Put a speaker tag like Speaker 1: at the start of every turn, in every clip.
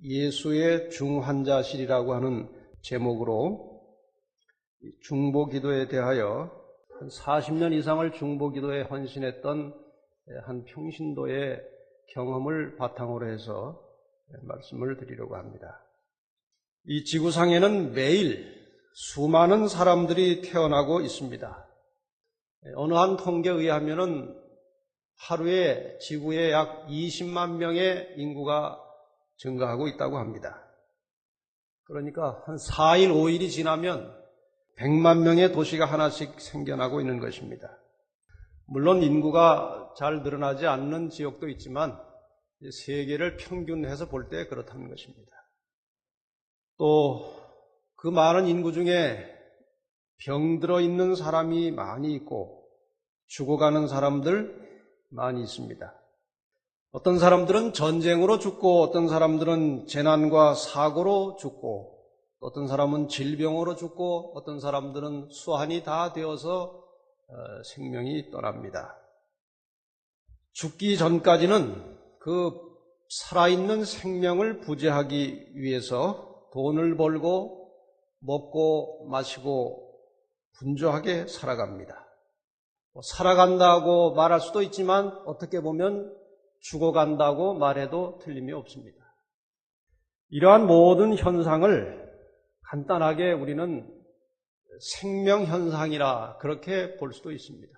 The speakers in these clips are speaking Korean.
Speaker 1: 예수의 중환자실이라고 하는 제목으로 중보기도에 대하여 40년 이상을 중보기도에 헌신했던 한 평신도의 경험을 바탕으로 해서 말씀을 드리려고 합니다. 이 지구상에는 매일 수많은 사람들이 태어나고 있습니다. 어느 한 통계에 의하면 하루에 지구에 약 20만 명의 인구가 증가하고 있다고 합니다. 그러니까 한 4일, 5일이 지나면 100만 명의 도시가 하나씩 생겨나고 있는 것입니다. 물론 인구가 잘 늘어나지 않는 지역도 있지만 세계를 평균해서 볼 때 그렇다는 것입니다. 또 그 많은 인구 중에 병들어 있는 사람이 많이 있고 죽어가는 사람들 많이 있습니다. 어떤 사람들은 전쟁으로 죽고 어떤 사람들은 재난과 사고로 죽고 어떤 사람은 질병으로 죽고 어떤 사람들은 수환이 다 되어서 생명이 떠납니다. 죽기 전까지는 그 살아있는 생명을 부재하기 위해서 돈을 벌고 먹고 마시고 분주하게 살아갑니다. 살아간다고 말할 수도 있지만 어떻게 보면 죽어간다고 말해도 틀림이 없습니다. 이러한 모든 현상을 간단하게 우리는 생명현상이라 그렇게 볼 수도 있습니다.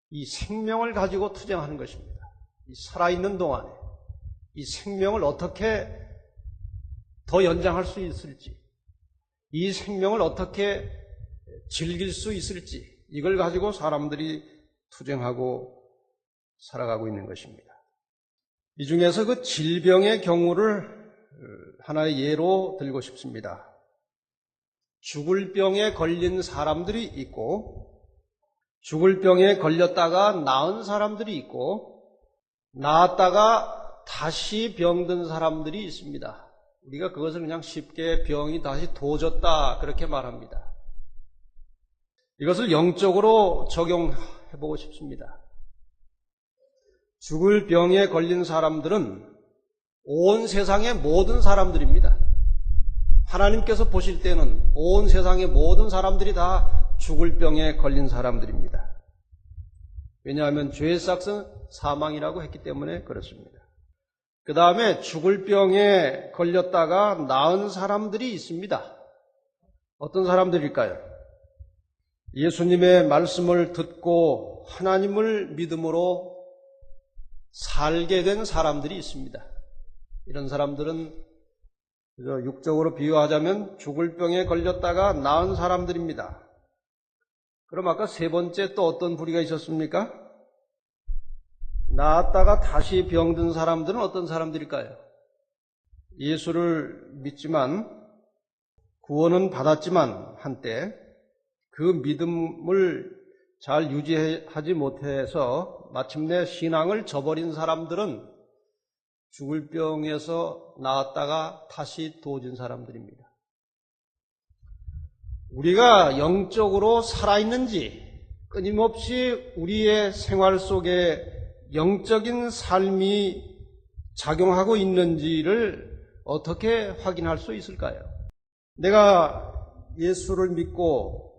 Speaker 1: 이 생명을 가지고 투쟁하는 것입니다. 이 살아있는 동안에 이 생명을 어떻게 더 연장할 수 있을지, 이 생명을 어떻게 즐길 수 있을지, 이걸 가지고 사람들이 투쟁하고 살아가고 있는 것입니다. 이 중에서 그 질병의 경우를 하나의 예로 들고 싶습니다. 죽을 병에 걸린 사람들이 있고 죽을 병에 걸렸다가 나은 사람들이 있고 나았다가 다시 병든 사람들이 있습니다. 우리가 그것을 그냥 쉽게 병이 다시 도졌다 그렇게 말합니다. 이것을 영적으로 적용해보고 싶습니다. 죽을 병에 걸린 사람들은 온 세상의 모든 사람들입니다. 하나님께서 보실 때는 온 세상의 모든 사람들이 다 죽을 병에 걸린 사람들입니다. 왜냐하면 죄의 삭은 사망이라고 했기 때문에 그렇습니다. 그 다음에 죽을 병에 걸렸다가 나은 사람들이 있습니다. 어떤 사람들일까요? 예수님의 말씀을 듣고 하나님을 믿음으로 살게 된 사람들이 있습니다. 이런 사람들은 육적으로 비유하자면 죽을 병에 걸렸다가 나은 사람들입니다. 그럼 아까 세 번째 또 어떤 부류가 있었습니까? 나았다가 다시 병든 사람들은 어떤 사람들일까요? 예수를 믿지만 구원은 받았지만 한때 그 믿음을 잘 유지하지 못해서 마침내 신앙을 저버린 사람들은 죽을 병에서 나았다가 다시 도진 사람들입니다. 우리가 영적으로 살아있는지, 끊임없이 우리의 생활 속에 영적인 삶이 작용하고 있는지를 어떻게 확인할 수 있을까요? 내가 예수를 믿고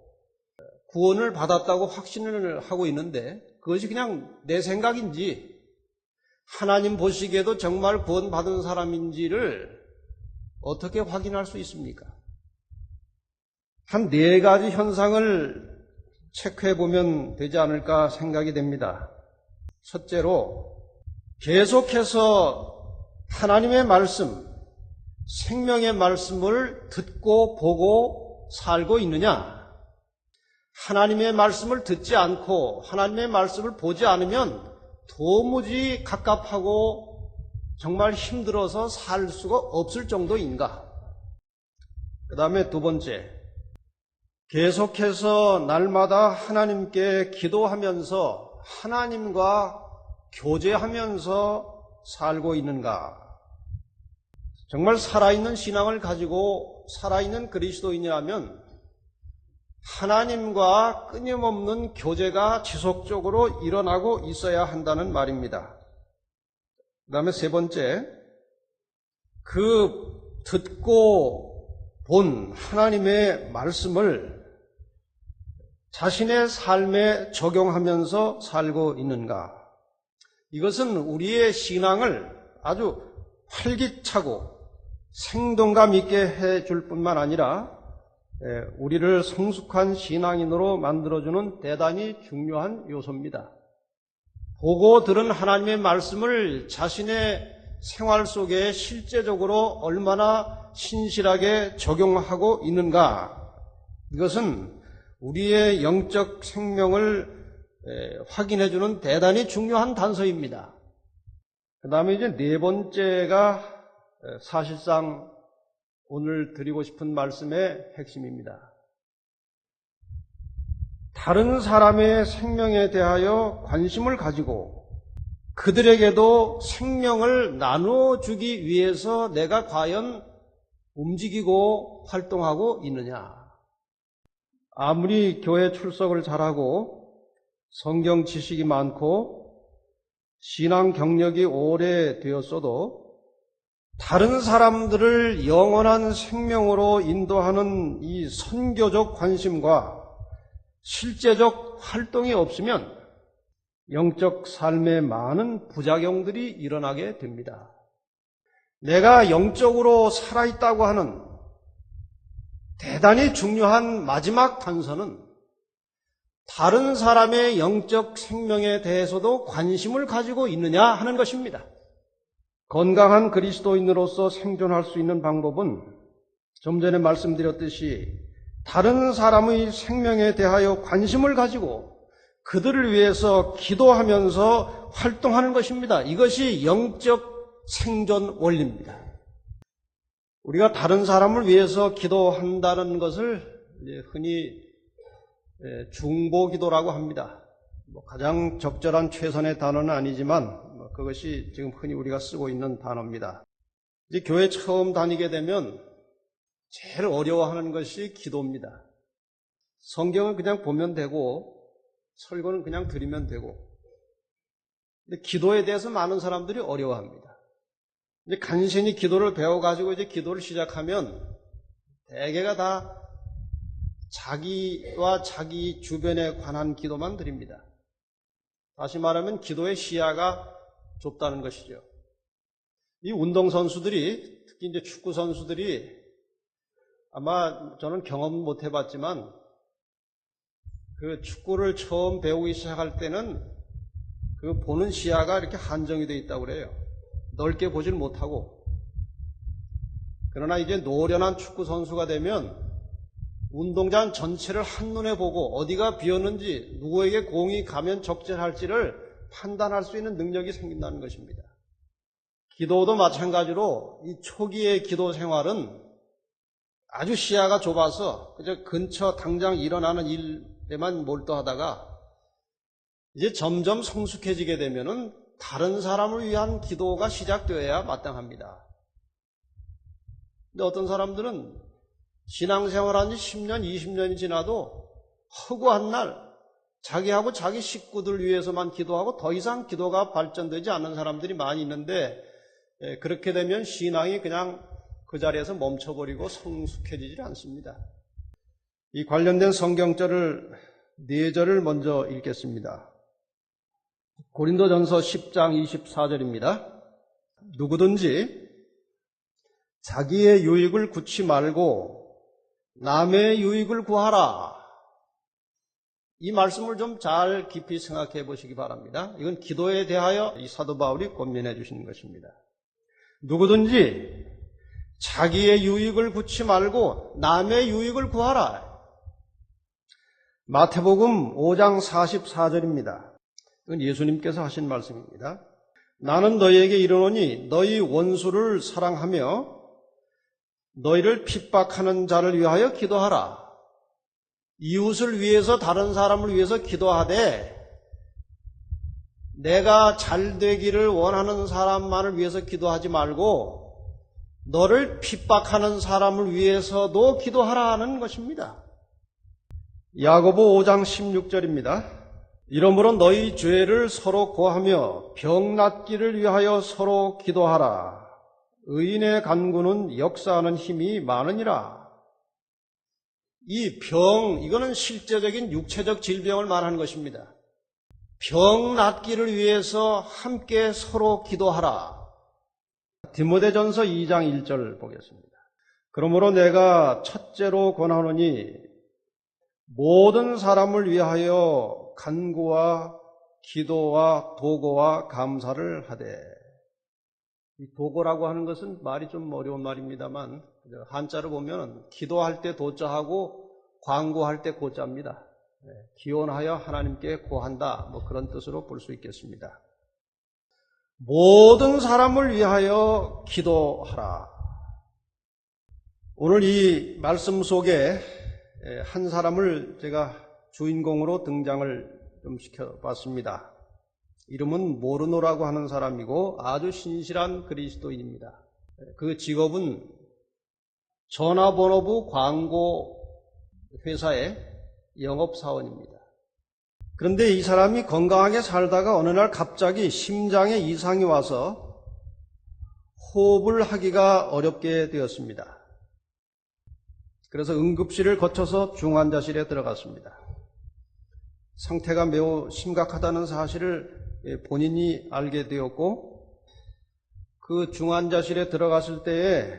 Speaker 1: 구원을 받았다고 확신을 하고 있는데 그것이 그냥 내 생각인지 하나님 보시기에도 정말 구원받은 사람인지를 어떻게 확인할 수 있습니까? 한 4가지 현상을 체크해 보면 되지 않을까 생각이 됩니다. 첫째로, 계속해서 하나님의 말씀, 생명의 말씀을 듣고 보고 살고 있느냐? 하나님의 말씀을 듣지 않고 하나님의 말씀을 보지 않으면 도무지 갑갑하고 정말 힘들어서 살 수가 없을 정도인가? 그 다음에 두 번째, 계속해서 날마다 하나님께 기도하면서 하나님과 교제하면서 살고 있는가? 정말 살아있는 신앙을 가지고 살아있는 그리스도인이라면 하나님과 끊임없는 교제가 지속적으로 일어나고 있어야 한다는 말입니다. 그 다음에 세 번째, 그 듣고 본 하나님의 말씀을 자신의 삶에 적용하면서 살고 있는가? 이것은 우리의 신앙을 아주 활기차고 생동감 있게 해줄 뿐만 아니라 우리를 성숙한 신앙인으로 만들어주는 대단히 중요한 요소입니다. 보고 들은 하나님의 말씀을 자신의 생활 속에 실제적으로 얼마나 신실하게 적용하고 있는가? 이것은 우리의 영적 생명을 확인해주는 대단히 중요한 단서입니다. 그 다음에 이제 네 번째가 사실상 오늘 드리고 싶은 말씀의 핵심입니다. 다른 사람의 생명에 대하여 관심을 가지고 그들에게도 생명을 나눠주기 위해서 내가 과연 움직이고 활동하고 있느냐. 아무리 교회 출석을 잘하고 성경 지식이 많고 신앙 경력이 오래되었어도 다른 사람들을 영원한 생명으로 인도하는 이 선교적 관심과 실제적 활동이 없으면 영적 삶에 많은 부작용들이 일어나게 됩니다. 내가 영적으로 살아있다고 하는 대단히 중요한 마지막 단서는 다른 사람의 영적 생명에 대해서도 관심을 가지고 있느냐 하는 것입니다. 건강한 그리스도인으로서 생존할 수 있는 방법은 좀 전에 말씀드렸듯이 다른 사람의 생명에 대하여 관심을 가지고 그들을 위해서 기도하면서 활동하는 것입니다. 이것이 영적 생존 원리입니다. 우리가 다른 사람을 위해서 기도한다는 것을 흔히 중보기도라고 합니다. 가장 적절한 최선의 단어는 아니지만 그것이 지금 흔히 우리가 쓰고 있는 단어입니다. 이제 교회 처음 다니게 되면 제일 어려워하는 것이 기도입니다. 성경은 그냥 보면 되고 설교는 그냥 들으면 되고, 근데 기도에 대해서 많은 사람들이 어려워합니다. 이제 간신히 기도를 배워가지고 이제 기도를 시작하면 대개가 다 자기와 자기 주변에 관한 기도만 드립니다. 다시 말하면 기도의 시야가 좁다는 것이죠. 이 운동선수들이, 특히 이제 축구선수들이 아마 저는 경험은 못 해봤지만 그 축구를 처음 배우기 시작할 때는 그 보는 시야가 이렇게 한정이 되어 있다고 그래요. 넓게 보질 못하고. 그러나 이제 노련한 축구 선수가 되면 운동장 전체를 한눈에 보고 어디가 비었는지 누구에게 공이 가면 적절할지를 판단할 수 있는 능력이 생긴다는 것입니다. 기도도 마찬가지로 이 초기의 기도 생활은 아주 시야가 좁아서 그저 근처 당장 일어나는 일에만 몰두하다가 이제 점점 성숙해지게 되면은 다른 사람을 위한 기도가 시작되어야 마땅합니다. 근데 어떤 사람들은 신앙생활한 지 10년, 20년이 지나도 허구한 날 자기하고 자기 식구들 위해서만 기도하고 더 이상 기도가 발전되지 않는 사람들이 많이 있는데 그렇게 되면 신앙이 그냥 그 자리에서 멈춰버리고 성숙해지지 않습니다. 이 관련된 성경절을 4절을 먼저 읽겠습니다. 고린도전서 10장 24절입니다. 누구든지 자기의 유익을 구치 말고 남의 유익을 구하라. 이 말씀을 좀 잘 깊이 생각해 보시기 바랍니다. 이건 기도에 대하여 이 사도 바울이 권면해 주시는 것입니다. 누구든지 자기의 유익을 구치 말고 남의 유익을 구하라. 마태복음 5장 44절입니다. 이건 예수님께서 하신 말씀입니다. 나는 너희에게 이르노니 너희 원수를 사랑하며 너희를 핍박하는 자를 위하여 기도하라. 이웃을 위해서 다른 사람을 위해서 기도하되 내가 잘 되기를 원하는 사람만을 위해서 기도하지 말고 너를 핍박하는 사람을 위해서도 기도하라는 것입니다. 야고보 5장 16절입니다. 이러므로 너희 죄를 서로 고하며 병 낫기를 위하여 서로 기도하라. 의인의 간구는 역사하는 힘이 많으니라. 이 병, 이거는 실제적인 육체적 질병을 말하는 것입니다. 병 낫기를 위해서 함께 서로 기도하라. 디모데전서 2장 1절 보겠습니다. 그러므로 내가 첫째로 권하노니 모든 사람을 위하여 간구와 기도와 도고와 감사를 하되. 이 도고라고 하는 것은 말이 좀 어려운 말입니다만 한자를 보면 기도할 때 도자하고 광고할 때 고자입니다. 기원하여 하나님께 고한다, 뭐 그런 뜻으로 볼 수 있겠습니다. 모든 사람을 위하여 기도하라. 오늘 이 말씀 속에 한 사람을 제가 주인공으로 등장을 좀 시켜봤습니다. 이름은 모르노라고 하는 사람이고 아주 신실한 그리스도인입니다. 그 직업은 전화번호부 광고 회사의 영업사원입니다. 그런데 이 사람이 건강하게 살다가 어느 날 갑자기 심장에 이상이 와서 호흡을 하기가 어렵게 되었습니다. 그래서 응급실을 거쳐서 중환자실에 들어갔습니다. 상태가 매우 심각하다는 사실을 본인이 알게 되었고, 그 중환자실에 들어갔을 때에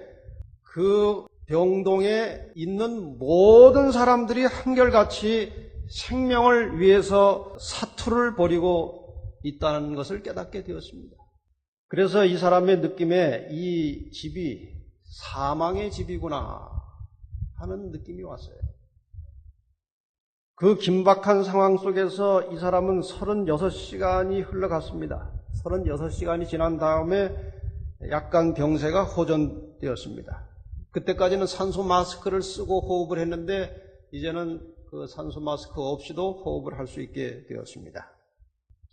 Speaker 1: 그 병동에 있는 모든 사람들이 한결같이 생명을 위해서 사투를 벌이고 있다는 것을 깨닫게 되었습니다. 그래서 이 사람의 느낌에 이 집이 사망의 집이구나 하는 느낌이 왔어요. 그 긴박한 상황 속에서 이 사람은 36시간이 흘러갔습니다. 36시간이 지난 다음에 약간 병세가 호전되었습니다. 그때까지는 산소 마스크를 쓰고 호흡을 했는데 이제는 그 산소 마스크 없이도 호흡을 할 수 있게 되었습니다.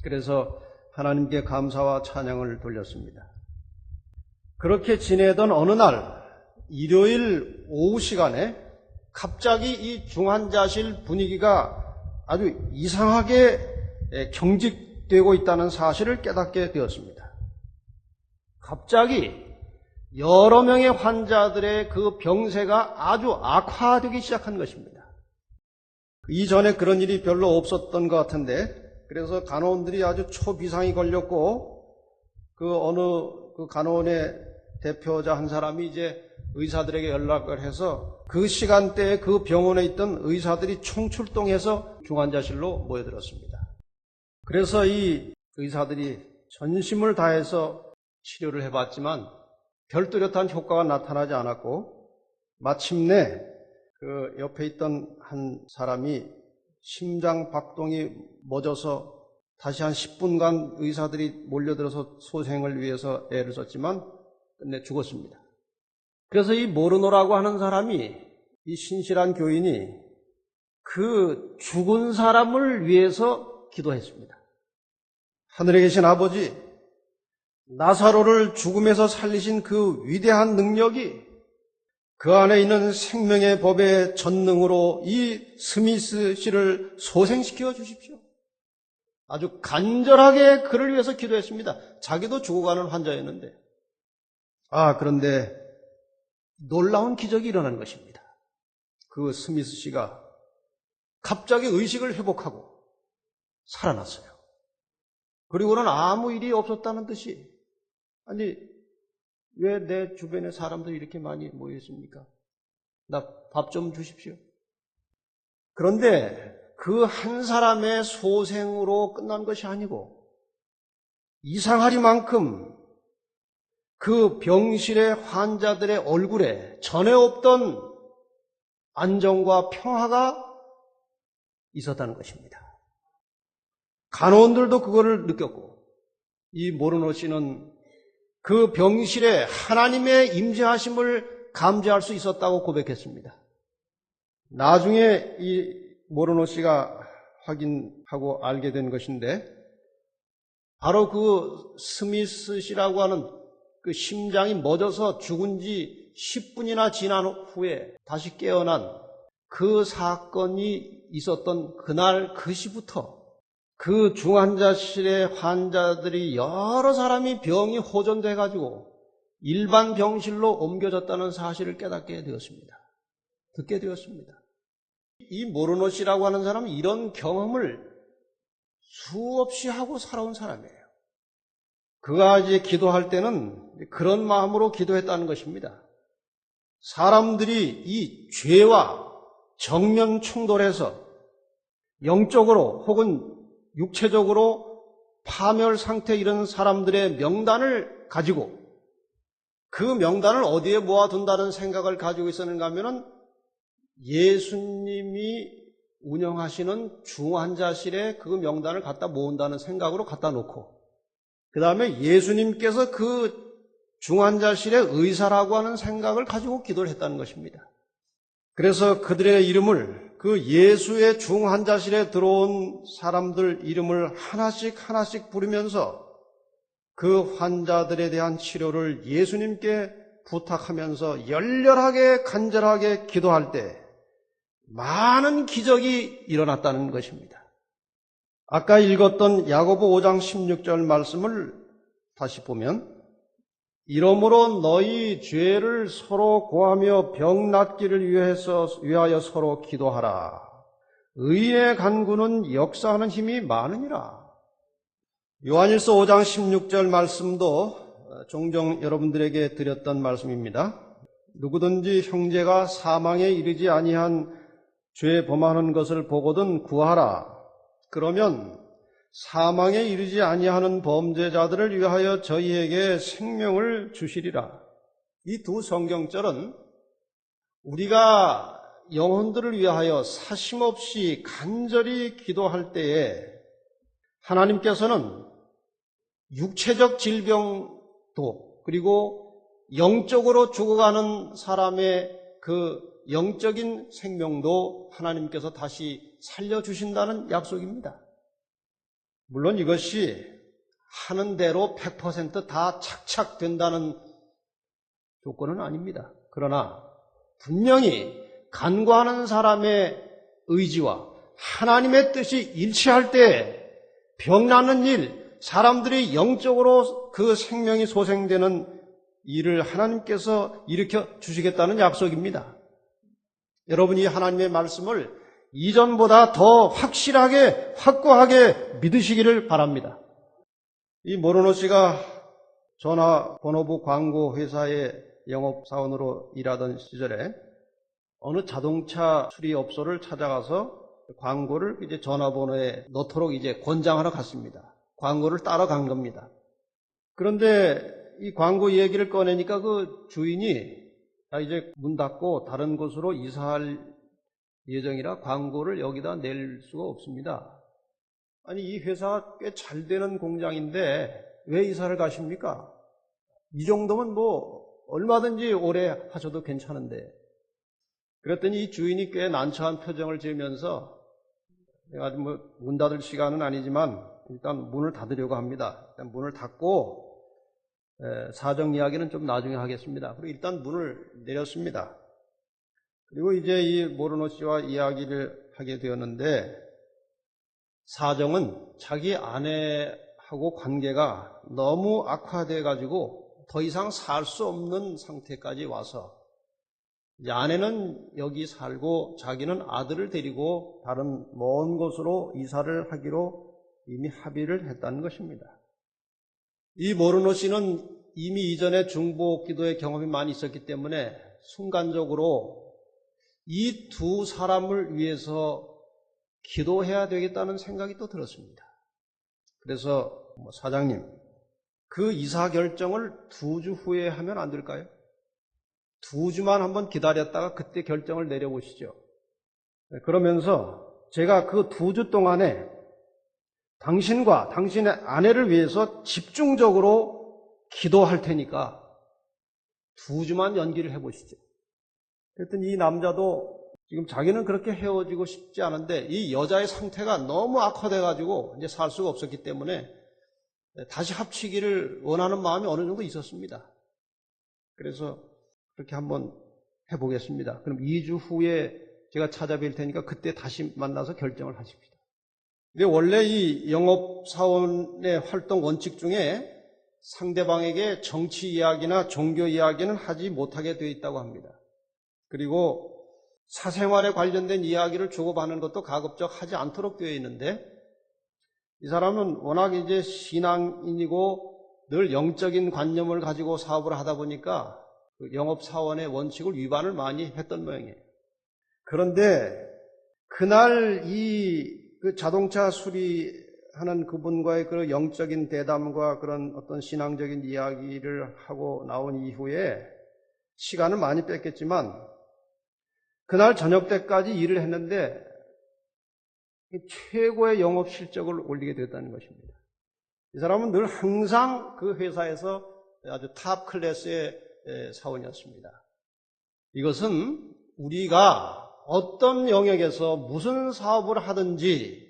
Speaker 1: 그래서 하나님께 감사와 찬양을 돌렸습니다. 그렇게 지내던 어느 날 일요일 오후 시간에 갑자기 이 중환자실 분위기가 아주 이상하게 경직되고 있다는 사실을 깨닫게 되었습니다. 갑자기 여러 명의 환자들의 그 병세가 아주 악화되기 시작한 것입니다. 이전에 그런 일이 별로 없었던 것 같은데, 그래서 간호원들이 아주 초비상이 걸렸고, 그 간호원의 대표자 한 사람이 이제 의사들에게 연락을 해서 그 시간대에 그 병원에 있던 의사들이 총출동해서 중환자실로 모여들었습니다. 그래서 이 의사들이 전심을 다해서 치료를 해봤지만 별 뚜렷한 효과가 나타나지 않았고, 마침내 그 옆에 있던 한 사람이 심장 박동이 멎어서 다시 한 10분간 의사들이 몰려들어서 소생을 위해서 애를 썼지만 끝내 죽었습니다. 그래서 이 모르노라고 하는 사람이, 이 신실한 교인이 그 죽은 사람을 위해서 기도했습니다. 하늘에 계신 아버지, 나사로를 죽음에서 살리신 그 위대한 능력이 그 안에 있는 생명의 법의 전능으로 이 스미스 씨를 소생시켜 주십시오. 아주 간절하게 그를 위해서 기도했습니다. 자기도 죽어가는 환자였는데. 그런데 놀라운 기적이 일어난 것입니다. 그 스미스 씨가 갑자기 의식을 회복하고 살아났어요. 그리고는 아무 일이 없었다는 듯이, 아니 왜 내 주변에 사람들이 이렇게 많이 모여 있습니까? 나 밥 좀 주십시오. 그런데 그 한 사람의 소생으로 끝난 것이 아니고 이상하리만큼 그 병실의 환자들의 얼굴에 전에 없던 안정과 평화가 있었다는 것입니다. 간호원들도 그거를 느꼈고, 이 모르노 씨는 그 병실에 하나님의 임재하심을 감지할 수 있었다고 고백했습니다. 나중에 이 모르노 씨가 확인하고 알게 된 것인데, 바로 그 스미스 씨라고 하는 그 심장이 멎어서 죽은 지 10분이나 지난 후에 다시 깨어난 그 사건이 있었던 그날 그 시부터 그 중환자실의 환자들이 여러 사람이 병이 호전돼가지고 일반 병실로 옮겨졌다는 사실을 깨닫게 되었습니다. 듣게 되었습니다. 이 모르노 씨라고 하는 사람은 이런 경험을 수없이 하고 살아온 사람이에요. 그가 이제 기도할 때는 그런 마음으로 기도했다는 것입니다. 사람들이 이 죄와 정면 충돌해서 영적으로 혹은 육체적으로 파멸 상태에 이른 사람들의 명단을 가지고 그 명단을 어디에 모아둔다는 생각을 가지고 있었는가 하면은 예수님이 운영하시는 중환자실에 그 명단을 갖다 모은다는 생각으로 갖다 놓고 그 다음에 예수님께서 그 중환자실의 의사라고 하는 생각을 가지고 기도를 했다는 것입니다. 그래서 그들의 이름을 그 예수의 중환자실에 들어온 사람들 이름을 하나씩 부르면서 그 환자들에 대한 치료를 예수님께 부탁하면서 열렬하게 간절하게 기도할 때 많은 기적이 일어났다는 것입니다. 아까 읽었던 야고보 5장 16절 말씀을 다시 보면 이러므로 너희 죄를 서로 고하며 병 낫기를 위하여 서로 기도하라. 의의 간구는 역사하는 힘이 많으니라. 요한일서 5장 16절 말씀도 종종 여러분들에게 드렸던 말씀입니다. 누구든지 형제가 사망에 이르지 아니한 죄 범하는 것을 보거든 구하라. 그러면 사망에 이르지 아니하는 범죄자들을 위하여 저희에게 생명을 주시리라. 이 두 성경절은 우리가 영혼들을 위하여 사심없이 간절히 기도할 때에 하나님께서는 육체적 질병도 그리고 영적으로 죽어가는 사람의 그 영적인 생명도 하나님께서 다시 살려주신다는 약속입니다. 물론 이것이 하는 대로 100% 다 착착 된다는 조건은 아닙니다. 그러나 분명히 간구하는 사람의 의지와 하나님의 뜻이 일치할 때 병 낫는 일, 사람들이 영적으로 그 생명이 소생되는 일을 하나님께서 일으켜 주시겠다는 약속입니다. 여러분이 하나님의 말씀을 이전보다 더 확실하게, 확고하게 믿으시기를 바랍니다. 이 모르노 씨가 전화번호부 광고 회사의 영업사원으로 일하던 시절에 어느 자동차 수리업소를 찾아가서 광고를 이제 전화번호에 넣도록 이제 권장하러 갔습니다. 광고를 따라 간 겁니다. 그런데 이 광고 얘기를 꺼내니까 그 주인이 이제 문 닫고 다른 곳으로 이사할 예정이라 광고를 여기다 낼 수가 없습니다. 아니 이 회사가 꽤 잘 되는 공장인데 왜 이사를 가십니까? 이 정도면 뭐 얼마든지 오래 하셔도 괜찮은데. 그랬더니 이 주인이 꽤 난처한 표정을 지으면서 내가 뭐 문 닫을 시간은 아니지만 일단 문을 닫으려고 합니다. 일단 문을 닫고 사정 이야기는 좀 나중에 하겠습니다. 그리고 일단 문을 내렸습니다. 그리고 이제 이 모르노 씨와 이야기를 하게 되었는데 사정은 자기 아내하고 관계가 너무 악화돼 가지고 더 이상 살 수 없는 상태까지 와서 아내는 여기 살고 자기는 아들을 데리고 다른 먼 곳으로 이사를 하기로 이미 합의를 했다는 것입니다. 이 모르노 씨는 이미 이전에 중보 기도의 경험이 많이 있었기 때문에 순간적으로 이 두 사람을 위해서 기도해야 되겠다는 생각이 또 들었습니다. 그래서 사장님, 그 이사 결정을 2주 후에 하면 안 될까요? 2주만 한번 기다렸다가 그때 결정을 내려보시죠. 그러면서 제가 그 2주 동안에 당신과 당신의 아내를 위해서 집중적으로 기도할 테니까 2주만 연기를 해보시죠. 그랬더니 이 남자도 지금 자기는 그렇게 헤어지고 싶지 않은데 이 여자의 상태가 너무 악화돼가지고 이제 살 수가 없었기 때문에 다시 합치기를 원하는 마음이 어느 정도 있었습니다. 그래서 그렇게 한번 해보겠습니다. 그럼 2주 후에 제가 찾아뵐 테니까 그때 다시 만나서 결정을 하십시다. 근데 원래 이 영업사원의 활동 원칙 중에 상대방에게 정치 이야기나 종교 이야기는 하지 못하게 되어 있다고 합니다. 그리고 사생활에 관련된 이야기를 주고받는 것도 가급적 하지 않도록 되어 있는데, 이 사람은 워낙 이제 신앙인이고 늘 영적인 관념을 가지고 사업을 하다 보니까 그 영업사원의 원칙을 위반을 많이 했던 모양이에요. 그런데 그날 그 자동차 수리하는 그분과의 그 영적인 대담과 그런 어떤 신앙적인 이야기를 하고 나온 이후에 시간을 많이 뺐겠지만 그날 저녁 때까지 일을 했는데 최고의 영업 실적을 올리게 됐다는 것입니다. 이 사람은 늘 항상 그 회사에서 아주 탑 클래스의 사원이었습니다. 이것은 우리가 어떤 영역에서 무슨 사업을 하든지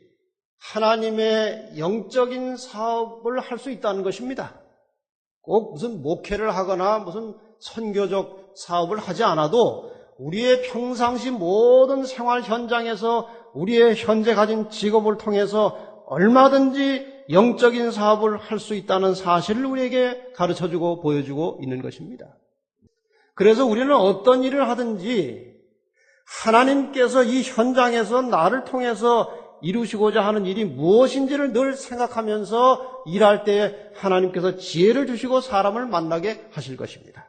Speaker 1: 하나님의 영적인 사업을 할 수 있다는 것입니다. 꼭 무슨 목회를 하거나 무슨 선교적 사업을 하지 않아도 우리의 평상시 모든 생활 현장에서 우리의 현재 가진 직업을 통해서 얼마든지 영적인 사업을 할 수 있다는 사실을 우리에게 가르쳐주고 보여주고 있는 것입니다. 그래서 우리는 어떤 일을 하든지 하나님께서 이 현장에서 나를 통해서 이루시고자 하는 일이 무엇인지를 늘 생각하면서 일할 때 하나님께서 지혜를 주시고 사람을 만나게 하실 것입니다.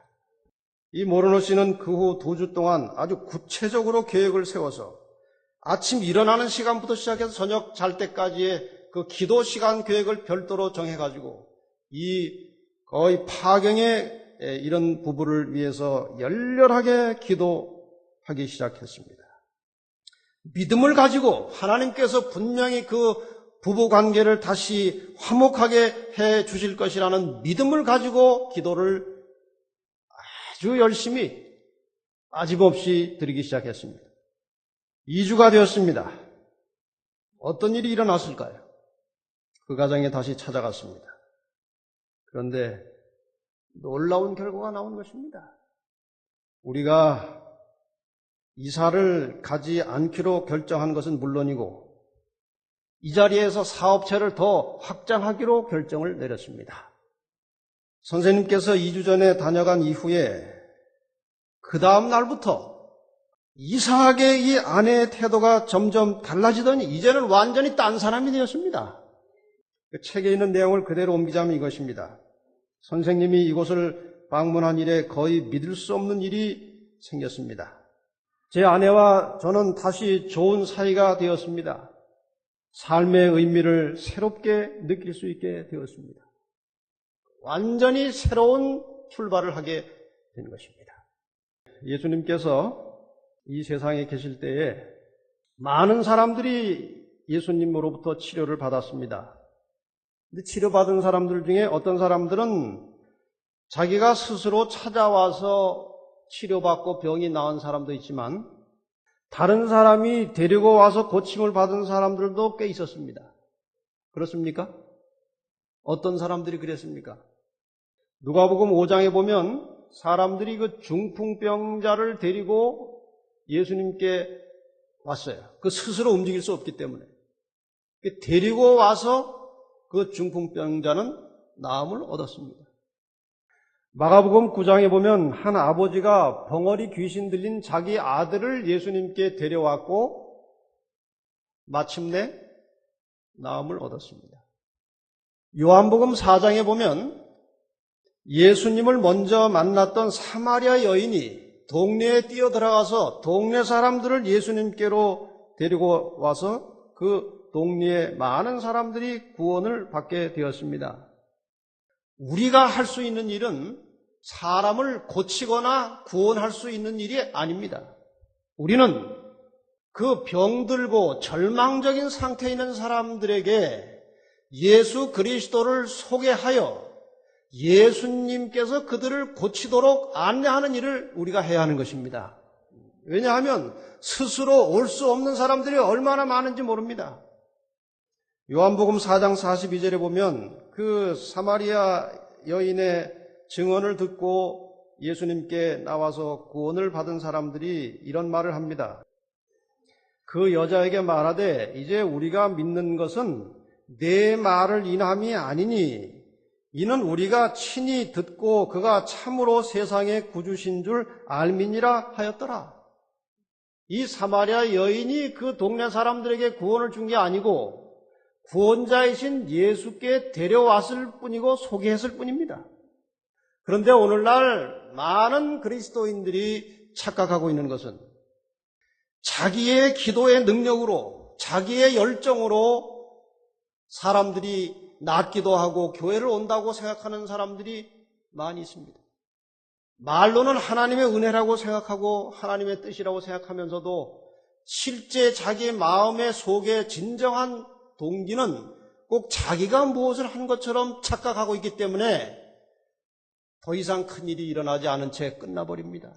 Speaker 1: 이 모르노 씨는 그 후 2주 동안 아주 구체적으로 계획을 세워서 아침 일어나는 시간부터 시작해서 저녁 잘 때까지의 그 기도 시간 계획을 별도로 정해가지고 이 거의 파경의 이런 부부를 위해서 열렬하게 기도하기 시작했습니다. 믿음을 가지고 하나님께서 분명히 그 부부 관계를 다시 화목하게 해 주실 것이라는 믿음을 가지고 기도를 아주 열심히 아집없이 드리기 시작했습니다. 2주가 되었습니다. 어떤 일이 일어났을까요? 그 가정에 다시 찾아갔습니다. 그런데 놀라운 결과가 나온 것입니다. 우리가 이사를 가지 않기로 결정한 것은 물론이고 이 자리에서 사업체를 더 확장하기로 결정을 내렸습니다. 선생님께서 2주 전에 다녀간 이후에 그 다음 날부터 이상하게 이 아내의 태도가 점점 달라지더니 이제는 완전히 딴 사람이 되었습니다. 그 책에 있는 내용을 그대로 옮기자면 이것입니다. 선생님이 이곳을 방문한 이래 거의 믿을 수 없는 일이 생겼습니다. 제 아내와 저는 다시 좋은 사이가 되었습니다. 삶의 의미를 새롭게 느낄 수 있게 되었습니다. 완전히 새로운 출발을 하게 된 것입니다. 예수님께서 이 세상에 계실 때에 많은 사람들이 예수님으로부터 치료를 받았습니다. 근데 치료받은 사람들 중에 어떤 사람들은 자기가 스스로 찾아와서 치료받고 병이 나은 사람도 있지만 다른 사람이 데리고 와서 고침을 받은 사람들도 꽤 있었습니다. 그렇습니까? 어떤 사람들이 그랬습니까? 누가복음 5장에 보면 사람들이 그 중풍병자를 데리고 예수님께 왔어요. 그 스스로 움직일 수 없기 때문에. 데리고 와서 그 중풍병자는 나음을 얻었습니다. 마가복음 9장에 보면 한 아버지가 벙어리 귀신 들린 자기 아들을 예수님께 데려왔고 마침내 나음을 얻었습니다. 요한복음 4장에 보면 예수님을 먼저 만났던 사마리아 여인이 동네에 뛰어들어가서 동네 사람들을 예수님께로 데리고 와서 그 동네의 많은 사람들이 구원을 받게 되었습니다. 우리가 할 수 있는 일은 사람을 고치거나 구원할 수 있는 일이 아닙니다. 우리는 그 병들고 절망적인 상태에 있는 사람들에게 예수 그리스도를 소개하여 예수님께서 그들을 고치도록 안내하는 일을 우리가 해야 하는 것입니다. 왜냐하면 스스로 올 수 없는 사람들이 얼마나 많은지 모릅니다. 요한복음 4장 42절에 보면 그 사마리아 여인의 증언을 듣고 예수님께 나와서 구원을 받은 사람들이 이런 말을 합니다. 그 여자에게 말하되 이제 우리가 믿는 것은 내 말을 인함이 아니니 이는 우리가 친히 듣고 그가 참으로 세상의 구주신 줄 알미니라 하였더라. 이 사마리아 여인이 그 동네 사람들에게 구원을 준 게 아니고 구원자이신 예수께 데려왔을 뿐이고 소개했을 뿐입니다. 그런데 오늘날 많은 그리스도인들이 착각하고 있는 것은 자기의 기도의 능력으로, 자기의 열정으로 사람들이 낫기도 하고 교회를 온다고 생각하는 사람들이 많이 있습니다. 말로는 하나님의 은혜라고 생각하고 하나님의 뜻이라고 생각하면서도 실제 자기의 마음의 속에 진정한 동기는 꼭 자기가 무엇을 한 것처럼 착각하고 있기 때문에 더 이상 큰일이 일어나지 않은 채 끝나버립니다.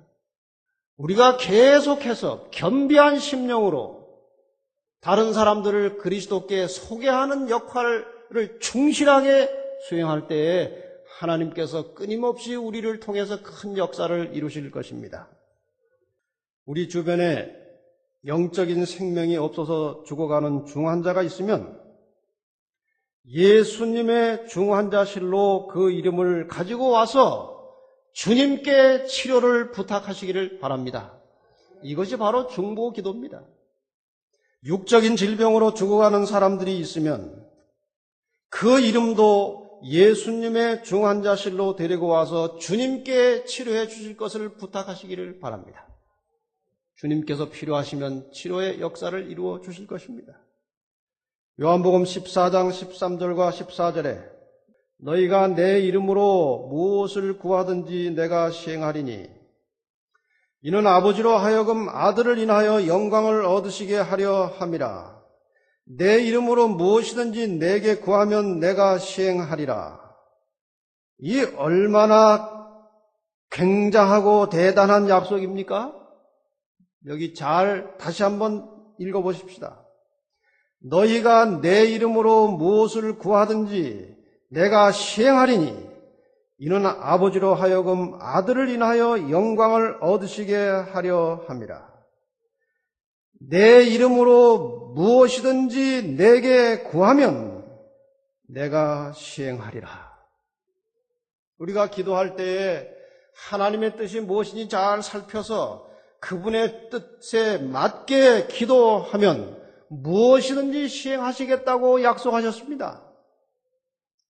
Speaker 1: 우리가 계속해서 겸비한 심령으로 다른 사람들을 그리스도께 소개하는 역할을 충실하게 수행할 때에 하나님께서 끊임없이 우리를 통해서 큰 역사를 이루실 것입니다. 우리 주변에 영적인 생명이 없어서 죽어가는 중환자가 있으면 예수님의 중환자실로 그 이름을 가지고 와서 주님께 치료를 부탁하시기를 바랍니다. 이것이 바로 중보 기도입니다. 육적인 질병으로 죽어가는 사람들이 있으면 그 이름도 예수님의 중환자실로 데리고 와서 주님께 치료해 주실 것을 부탁하시기를 바랍니다. 주님께서 필요하시면 치료의 역사를 이루어 주실 것입니다. 요한복음 14장 13절과 14절에 너희가 내 이름으로 무엇을 구하든지 내가 시행하리니 이는 아버지로 하여금 아들을 인하여 영광을 얻으시게 하려 함이라. 내 이름으로 무엇이든지 내게 구하면 내가 시행하리라. 이 얼마나 굉장하고 대단한 약속입니까? 여기 잘 다시 한번 읽어보십시다. 너희가 내 이름으로 무엇을 구하든지 내가 시행하리니 이는 아버지로 하여금 아들을 인하여 영광을 얻으시게 하려 함이라. 내 이름으로 무엇이든지 내게 구하면 내가 시행하리라. 우리가 기도할 때에 하나님의 뜻이 무엇인지 잘 살펴서 그분의 뜻에 맞게 기도하면 무엇이든지 시행하시겠다고 약속하셨습니다.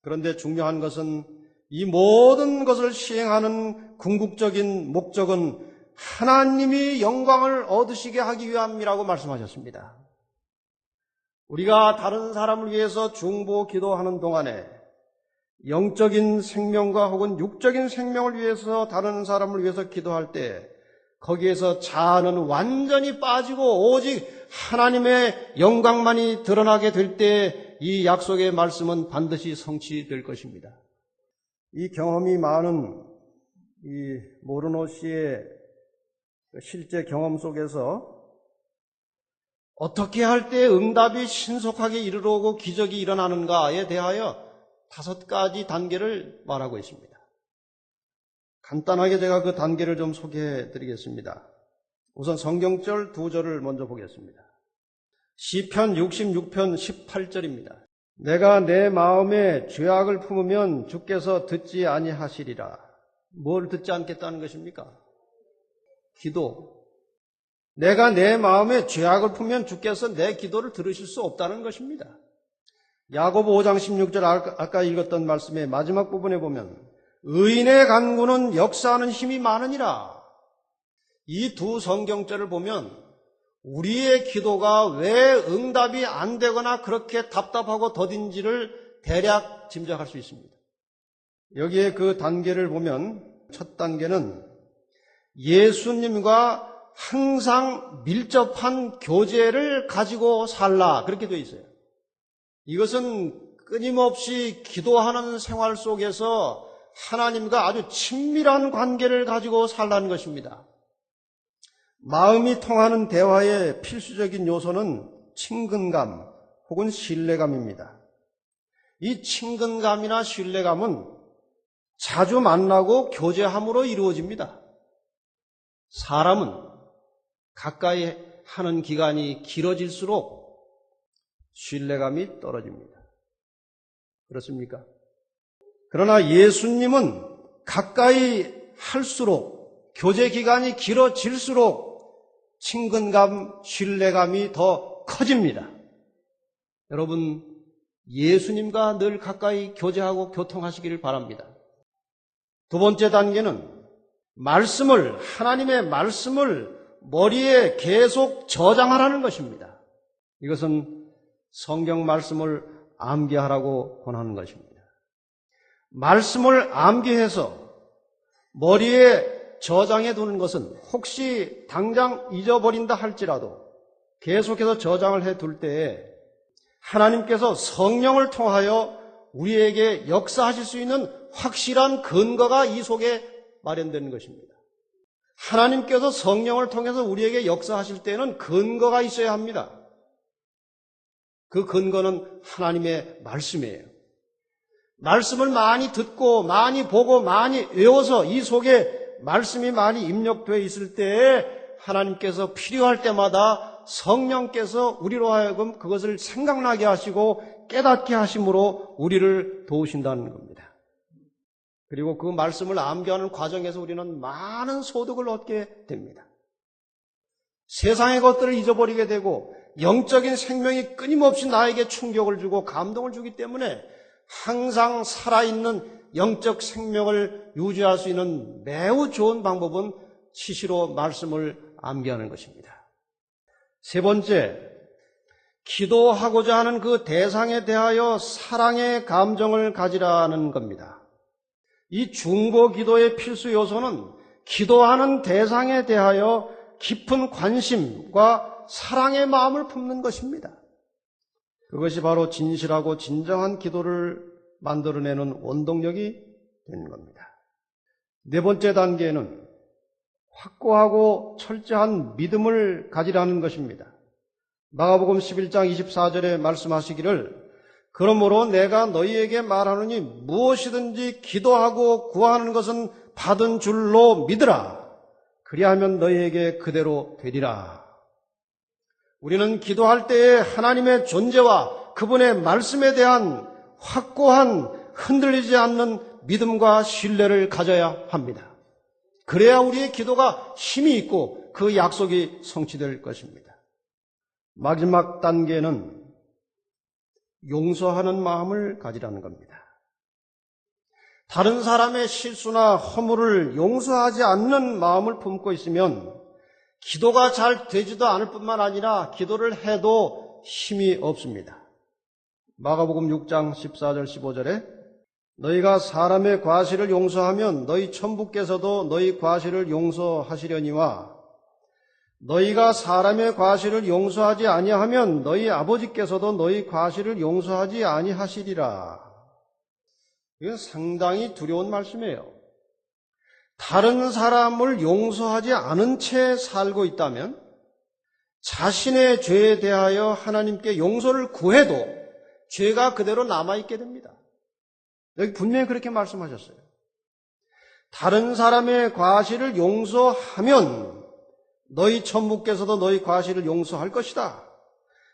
Speaker 1: 그런데 중요한 것은 이 모든 것을 시행하는 궁극적인 목적은 하나님이 영광을 얻으시게 하기 위함이라고 말씀하셨습니다. 우리가 다른 사람을 위해서 중보 기도하는 동안에 영적인 생명과 혹은 육적인 생명을 위해서 다른 사람을 위해서 기도할 때 거기에서 자아는 완전히 빠지고 오직 하나님의 영광만이 드러나게 될 때 이 약속의 말씀은 반드시 성취될 것입니다. 이 경험이 많은 이 모르노 씨의 실제 경험 속에서 어떻게 할 때 응답이 신속하게 이르러오고 기적이 일어나는가에 대하여 5가지 단계를 말하고 있습니다. 간단하게 제가 그 단계를 좀 소개해 드리겠습니다. 우선 성경절 2절을 먼저 보겠습니다. 시편 66편 18절입니다. 내가 내 마음에 죄악을 품으면 주께서 듣지 아니하시리라. 뭘 듣지 않겠다는 것입니까? 기도. 내가 내 마음에 죄악을 품으면 주께서 내 기도를 들으실 수 없다는 것입니다. 야고보 5장 16절 아까 읽었던 말씀의 마지막 부분에 보면 의인의 간구는 역사하는 힘이 많으니라. 이 두 성경절을 보면 우리의 기도가 왜 응답이 안 되거나 그렇게 답답하고 더딘지를 대략 짐작할 수 있습니다. 여기에 그 단계를 보면 첫 단계는 예수님과 항상 밀접한 교제를 가지고 살라 그렇게 되어 있어요. 이것은 끊임없이 기도하는 생활 속에서 하나님과 아주 친밀한 관계를 가지고 살라는 것입니다. 마음이 통하는 대화의 필수적인 요소는 친근감 혹은 신뢰감입니다. 이 친근감이나 신뢰감은 자주 만나고 교제함으로 이루어집니다. 사람은 가까이 하는 기간이 길어질수록 신뢰감이 떨어집니다. 그렇습니까? 그러나 예수님은 가까이 할수록, 교제 기간이 길어질수록 친근감, 신뢰감이 더 커집니다. 여러분, 예수님과 늘 가까이 교제하고 교통하시기를 바랍니다. 두 번째 단계는 하나님의 말씀을 머리에 계속 저장하라는 것입니다. 이것은 성경 말씀을 암기하라고 권하는 것입니다. 말씀을 암기해서 머리에 저장해 두는 것은 혹시 당장 잊어버린다 할지라도 계속해서 저장을 해 둘 때에 하나님께서 성령을 통하여 우리에게 역사하실 수 있는 확실한 근거가 이 속에 마련되는 것입니다. 하나님께서 성령을 통해서 우리에게 역사하실 때는 근거가 있어야 합니다. 그 근거는 하나님의 말씀이에요. 말씀을 많이 듣고 많이 보고 많이 외워서 이 속에 말씀이 많이 입력되어 있을 때에 하나님께서 필요할 때마다 성령께서 우리로 하여금 그것을 생각나게 하시고 깨닫게 하심으로 우리를 도우신다는 겁니다. 그리고 그 말씀을 암기하는 과정에서 우리는 많은 소득을 얻게 됩니다. 세상의 것들을 잊어버리게 되고 영적인 생명이 끊임없이 나에게 충격을 주고 감동을 주기 때문에 항상 살아있는 영적 생명을 유지할 수 있는 매우 좋은 방법은 시시로 말씀을 암기하는 것입니다. 세 번째, 기도하고자 하는 그 대상에 대하여 사랑의 감정을 가지라는 겁니다. 이 중보 기도의 필수 요소는 기도하는 대상에 대하여 깊은 관심과 사랑의 마음을 품는 것입니다. 그것이 바로 진실하고 진정한 기도를 만들어내는 원동력이 되는 겁니다. 네 번째 단계는 확고하고 철저한 믿음을 가지라는 것입니다. 마가복음 11장 24절에 말씀하시기를 그러므로 내가 너희에게 말하노니 무엇이든지 기도하고 구하는 것은 받은 줄로 믿으라. 그리하면 너희에게 그대로 되리라. 우리는 기도할 때에 하나님의 존재와 그분의 말씀에 대한 확고한 흔들리지 않는 믿음과 신뢰를 가져야 합니다. 그래야 우리의 기도가 힘이 있고 그 약속이 성취될 것입니다. 마지막 단계는 용서하는 마음을 가지라는 겁니다. 다른 사람의 실수나 허물을 용서하지 않는 마음을 품고 있으면 기도가 잘 되지도 않을 뿐만 아니라 기도를 해도 힘이 없습니다. 마가복음 6장 14절 15절에 너희가 사람의 과실을 용서하면 너희 천부께서도 너희 과실을 용서하시려니와 너희가 사람의 과실을 용서하지 아니하면 너희 아버지께서도 너희 과실을 용서하지 아니하시리라. 이건 상당히 두려운 말씀이에요. 다른 사람을 용서하지 않은 채 살고 있다면 자신의 죄에 대하여 하나님께 용서를 구해도 죄가 그대로 남아있게 됩니다. 여기 분명히 그렇게 말씀하셨어요. 다른 사람의 과실을 용서하면 너희 천부께서도 너희 과실을 용서할 것이다.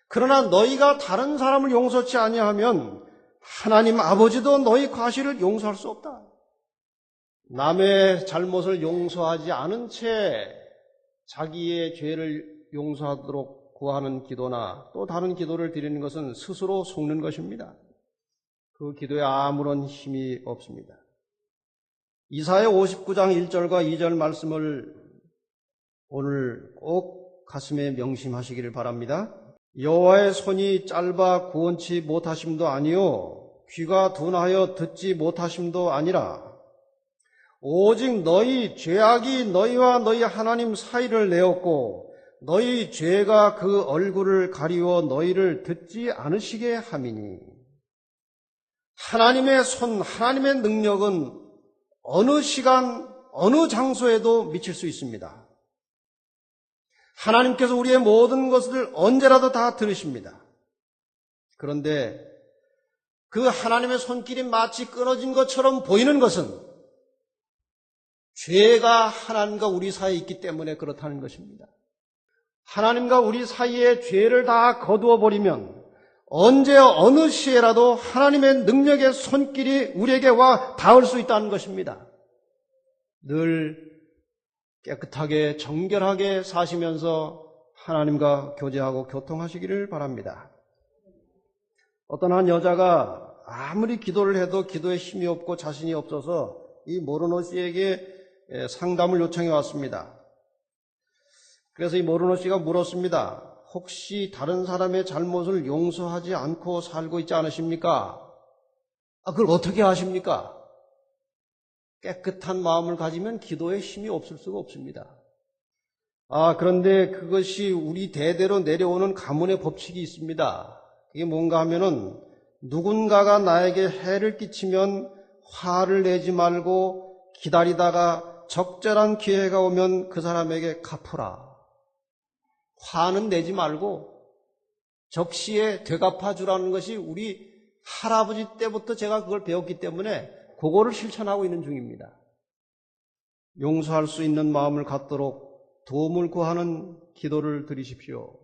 Speaker 1: 그러나 너희가 다른 사람을 용서치 아니하면 하나님 아버지도 너희 과실을 용서할 수 없다. 남의 잘못을 용서하지 않은 채 자기의 죄를 용서하도록 구하는 기도나 또 다른 기도를 드리는 것은 스스로 속는 것입니다. 그 기도에 아무런 힘이 없습니다. 이사야 59장 1절과 2절 말씀을 오늘 꼭 가슴에 명심하시기를 바랍니다. 여호와의 손이 짧아 구원치 못하심도 아니요 귀가 둔하여 듣지 못하심도 아니라 오직 너희 죄악이 너희와 너희 하나님 사이를 내었고 너희 죄가 그 얼굴을 가리워 너희를 듣지 않으시게 함이니. 하나님의 손, 하나님의 능력은 어느 시간, 어느 장소에도 미칠 수 있습니다. 하나님께서 우리의 모든 것을 언제라도 다 들으십니다. 그런데 그 하나님의 손길이 마치 끊어진 것처럼 보이는 것은 죄가 하나님과 우리 사이에 있기 때문에 그렇다는 것입니다. 하나님과 우리 사이에 죄를 다 거두어 버리면 언제 어느 시에라도 하나님의 능력의 손길이 우리에게 와 닿을 수 있다는 것입니다. 늘 깨끗하게 정결하게 사시면서 하나님과 교제하고 교통하시기를 바랍니다. 어떤 한 여자가 아무리 기도를 해도 기도에 힘이 없고 자신이 없어서 이 모르노 씨에게 상담을 요청해 왔습니다. 그래서 이 모르노 씨가 물었습니다. 혹시 다른 사람의 잘못을 용서하지 않고 살고 있지 않으십니까? 그걸 어떻게 아십니까? 깨끗한 마음을 가지면 기도에 힘이 없을 수가 없습니다. 그런데 그것이 우리 대대로 내려오는 가문의 법칙이 있습니다. 그게 뭔가 하면은 누군가가 나에게 해를 끼치면 화를 내지 말고 기다리다가 적절한 기회가 오면 그 사람에게 갚으라. 화는 내지 말고 적시에 되갚아 주라는 것이 우리 할아버지 때부터 제가 그걸 배웠기 때문에 그거를 실천하고 있는 중입니다. 용서할 수 있는 마음을 갖도록 도움을 구하는 기도를 드리십시오.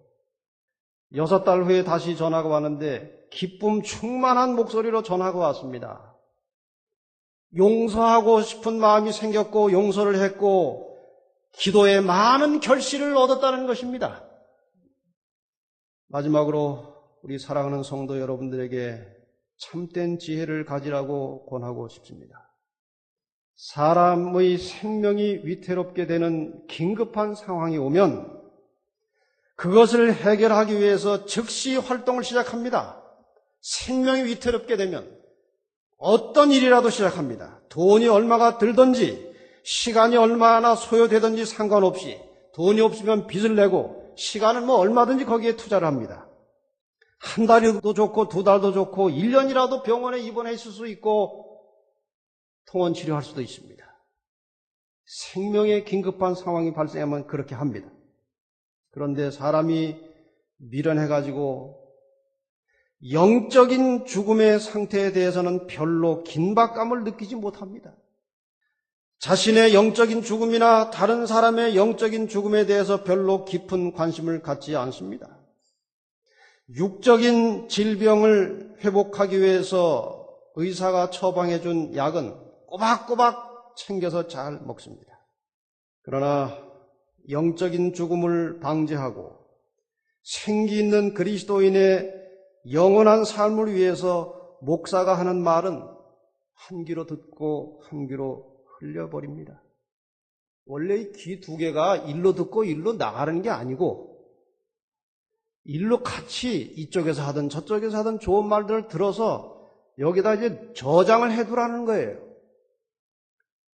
Speaker 1: 6달 후에 다시 전화가 왔는데 기쁨 충만한 목소리로 전화가 왔습니다. 용서하고 싶은 마음이 생겼고 용서를 했고 기도에 많은 결실을 얻었다는 것입니다. 마지막으로 우리 사랑하는 성도 여러분들에게 참된 지혜를 가지라고 권하고 싶습니다. 사람의 생명이 위태롭게 되는 긴급한 상황이 오면 그것을 해결하기 위해서 즉시 활동을 시작합니다. 생명이 위태롭게 되면 어떤 일이라도 시작합니다. 돈이 얼마가 들든지 시간이 얼마나 소요되든지 상관없이 돈이 없으면 빚을 내고 시간은 얼마든지 거기에 투자를 합니다. 한 달도 좋고 2달도 좋고 1년이라도 병원에 입원해 있을 수 있고 통원 치료할 수도 있습니다. 생명에 긴급한 상황이 발생하면 그렇게 합니다. 그런데 사람이 미련해가지고 영적인 죽음의 상태에 대해서는 별로 긴박감을 느끼지 못합니다. 자신의 영적인 죽음이나 다른 사람의 영적인 죽음에 대해서 별로 깊은 관심을 갖지 않습니다. 육적인 질병을 회복하기 위해서 의사가 처방해 준 약은 꼬박꼬박 챙겨서 잘 먹습니다. 그러나 영적인 죽음을 방지하고 생기 있는 그리스도인의 영원한 삶을 위해서 목사가 하는 말은 한 귀로 듣고 한 귀로 흘려버립니다. 원래 이 귀 2개가 일로 듣고 일로 나가는 게 아니고 일로 같이 이쪽에서 하든 저쪽에서 하든 좋은 말들을 들어서 여기다 이제 저장을 해두라는 거예요.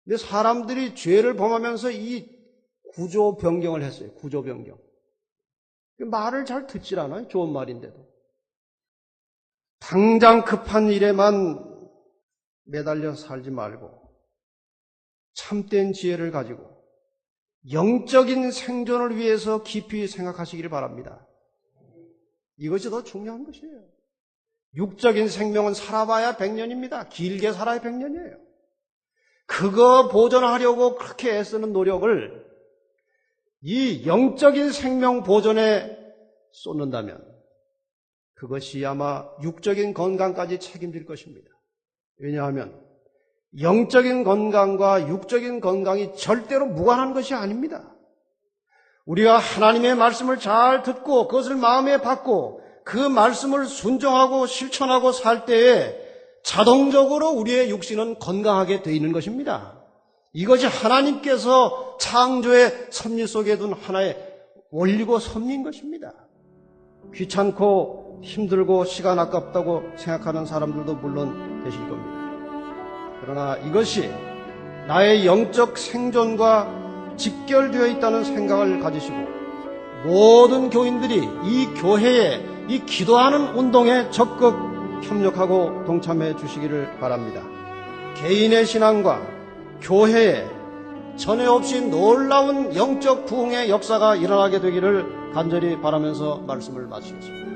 Speaker 1: 근데 사람들이 죄를 범하면서 이 구조 변경을 했어요. 구조 변경. 말을 잘 듣질 않아요. 좋은 말인데도. 당장 급한 일에만 매달려 살지 말고 참된 지혜를 가지고 영적인 생존을 위해서 깊이 생각하시기를 바랍니다. 이것이 더 중요한 것이에요. 육적인 생명은 살아봐야 100년입니다. 길게 살아야 100년이에요. 그거 보존하려고 그렇게 애쓰는 노력을 이 영적인 생명 보존에 쏟는다면 그것이 아마 육적인 건강까지 책임질 것입니다. 왜냐하면 영적인 건강과 육적인 건강이 절대로 무관한 것이 아닙니다. 우리가 하나님의 말씀을 잘 듣고 그것을 마음에 받고 그 말씀을 순종하고 실천하고 살 때에 자동적으로 우리의 육신은 건강하게 되어 있는 것입니다. 이것이 하나님께서 창조의 섭리 속에 둔 하나의 원리고 섭리인 것입니다. 귀찮고 힘들고 시간 아깝다고 생각하는 사람들도 물론 계실 겁니다. 그러나 이것이 나의 영적 생존과 직결되어 있다는 생각을 가지시고 모든 교인들이 이 교회에 이 기도하는 운동에 적극 협력하고 동참해 주시기를 바랍니다. 개인의 신앙과 교회에 전에 없이 놀라운 영적 부흥의 역사가 일어나게 되기를 간절히 바라면서 말씀을 마치겠습니다.